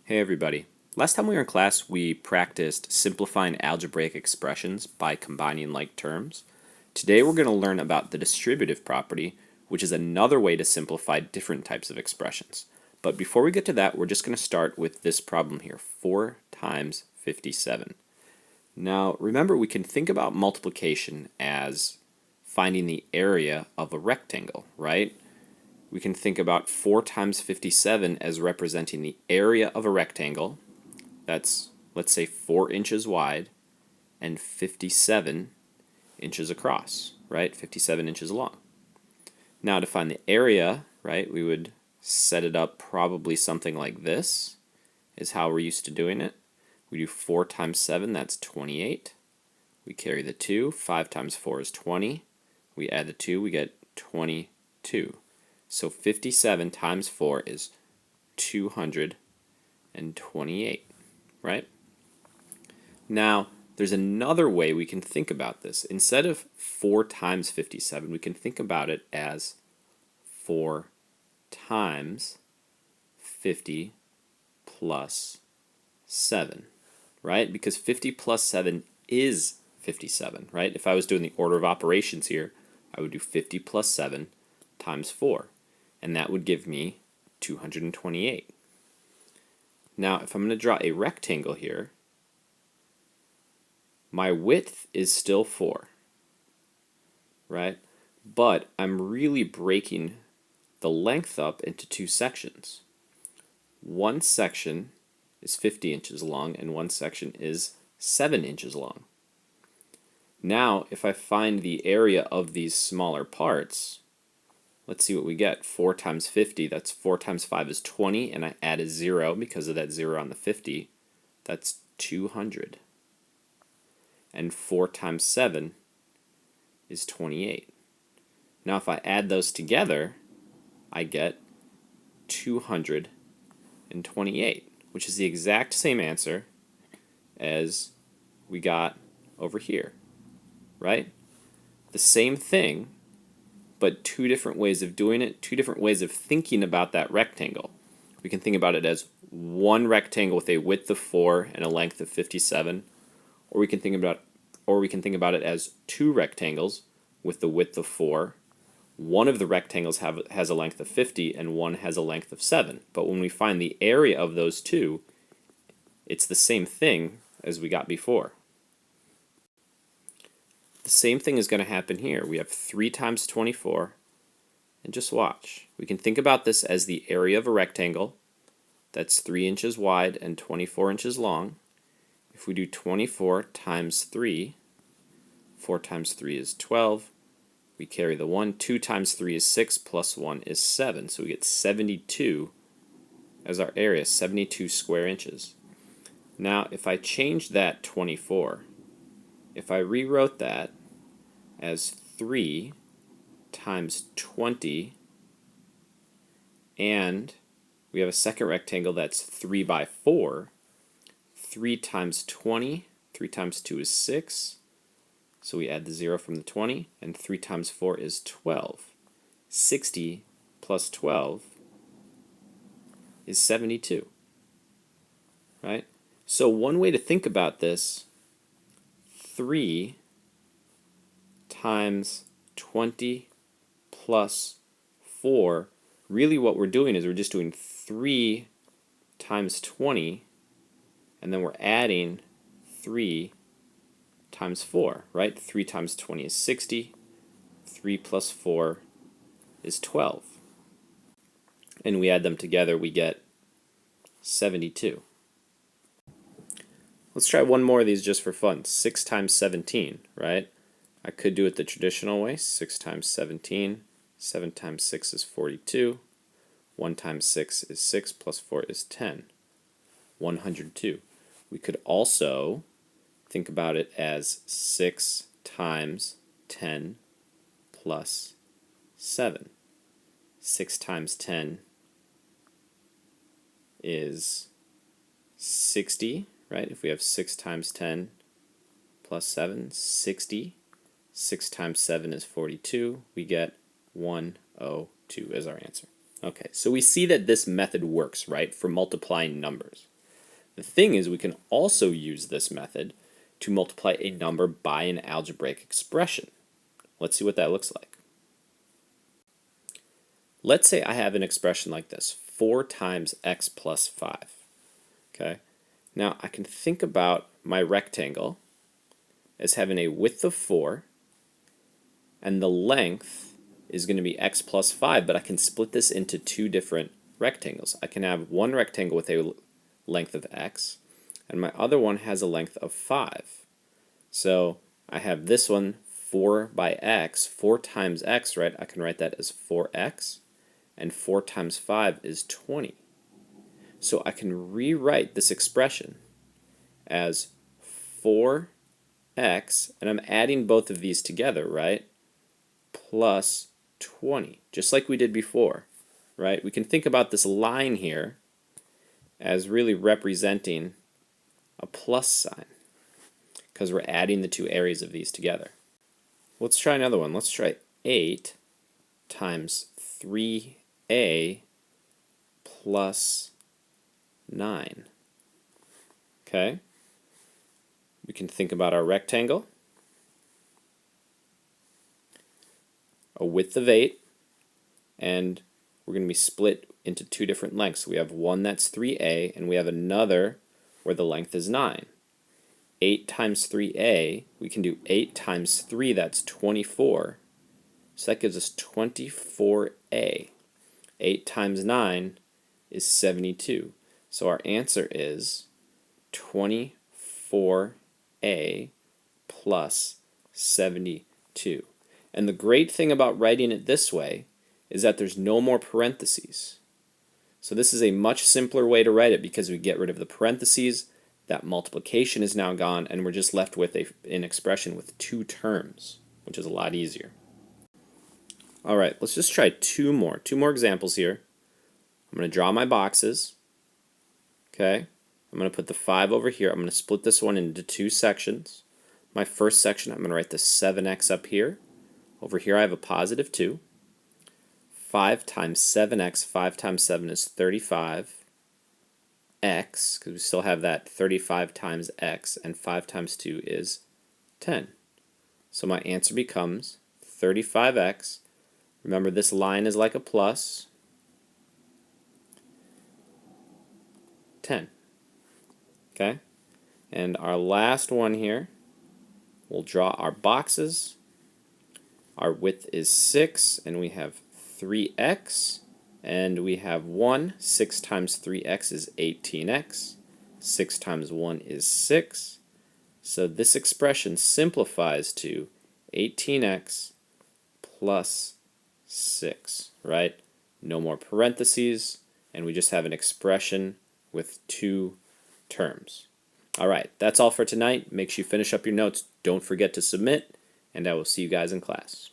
Hey everybody. Last time we were in class, we practiced simplifying algebraic expressions by combining like terms. Today we're going to learn about the distributive property, which is another way to simplify different types of expressions. But before we get to that, we're just going to start with this problem here, 4 times 57. Now remember, we can think about multiplication as finding the area of a rectangle, right? We can think about 4 times 57 as representing the area of a rectangle. That's, let's say, 4 inches wide and 57 inches across, right? 57 inches long. Now to find the area, right, we would set it up probably something like this is how we're used to doing it. We do 4 times 7, that's 28. We carry the 2. 5 times 4 is 20. We add the 2, we get 22. So 57 times 4 is 228, right? Now, there's another way we can think about this. Instead of 4 times 57, we can think about it as 4 times 50 plus 7, right? Because 50 plus 7 is 57, right? If I was doing the order of operations here, I would do 50 plus 7 times 4. And that would give me 228. Now, if I'm going to draw a rectangle here, my width is still 4, right? But I'm really breaking the length up into 2 sections. One section is 50 inches long, and one section is 7 inches long. Now, if I find the area of these smaller parts, let's see what we get. 4 times 50, that's 4 times 5 is 20, and I add a 0 because of that 0 on the 50. That's 200. And 4 times 7 is 28. Now if I add those together, I get 228, which is the exact same answer as we got over here, right? The same thing, but 2 different ways of doing it, 2 different ways of thinking about that rectangle. We can think about it as one rectangle with a width of 4 and a length of 57, or we can think about it as 2 rectangles with the width of 4. One of the rectangles has a length of 50 and one has a length of 7. But when we find the area of those 2, it's the same thing as we got before. The same thing is going to happen here. We have 3 times 24, and just watch. We can think about this as the area of a rectangle that's 3 inches wide and 24 inches long. If we do 24 times 3, 4 times 3 is 12. We carry the 1. 2 times 3 is 6, plus 1 is 7. So we get 72 as our area, 72 square inches. Now, if I change that 24, if I rewrote that as 3 times 20, and we have a second rectangle that's 3 by 4, 3 times 20, 3 times 2 is 6, so we add the 0 from the 20, and 3 times 4 is 12. 60 plus 12 is 72, right? So one way to think about this, 3 times 20 plus 4, really what we're doing is we're just doing 3 times 20, and then we're adding 3 times 4, right? 3 times 20 is 60, 3 plus 4 is 12. And we add them together, we get 72. Let's try one more of these just for fun. 6 times 17, right? I could do it the traditional way. 6 times 17. 7 times 6 is 42. 1 times 6 is 6, plus 4 is 10. 102. We could also think about it as 6 times 10 plus 7. 6 times 10 is 60, right? If we have 6 times 10 plus 7, 60. 6 times 7 is 42. We get 102 as our answer. Okay, so we see that this method works, right, for multiplying numbers. The thing is, we can also use this method to multiply a number by an algebraic expression. Let's see what that looks like. Let's say I have an expression like this, 4 times x plus 5. Okay? Now I can think about my rectangle as having a width of 4, and the length is going to be x plus 5, but I can split this into two different rectangles. I can have one rectangle with a length of x, and my other one has a length of 5. So I have this one, 4 by x, 4 times x, right? I can write that as 4x, and 4 times 5 is 20. So I can rewrite this expression as 4x, and I'm adding both of these together, right? Plus 20, just like we did before, right? We can think about this line here as really representing a plus sign because we're adding the two areas of these together. Let's try another one. Let's try 8 times 3a plus 9. Okay? We can think about our rectangle, a width of 8, and we're going to be split into two different lengths. We have one that's 3a, and we have another where the length is 9. 8 times 3a, we can do 8 times 3, that's 24. So that gives us 24a. 8 times 9 is 72. So our answer is 24a plus 72. And the great thing about writing it this way is that there's no more parentheses. So this is a much simpler way to write it because we get rid of the parentheses, that multiplication is now gone, and we're just left with an expression with two terms, which is a lot easier. Alright, let's just try two more examples here. I'm going to draw my boxes. Okay, I'm going to put the 5 over here. I'm going to split this one into two sections. My first section, I'm going to write the 7x up here. Over here I have a positive 2. 5 times 7x, 5 times 7 is 35. X, because we still have that 35 times x, and 5 times 2 is 10. So my answer becomes 35x. Remember, this line is like a plus. 10. Okay? And our last one here, we'll draw our boxes. Our width is 6, and we have 3x, and we have 1. 6 times 3x is 18x. 6 times 1 is 6. So this expression simplifies to 18x plus 6, right? No more parentheses, and we just have an expression with two terms. Alright, that's all for tonight. Make sure you finish up your notes. Don't forget to submit, and I will see you guys in class.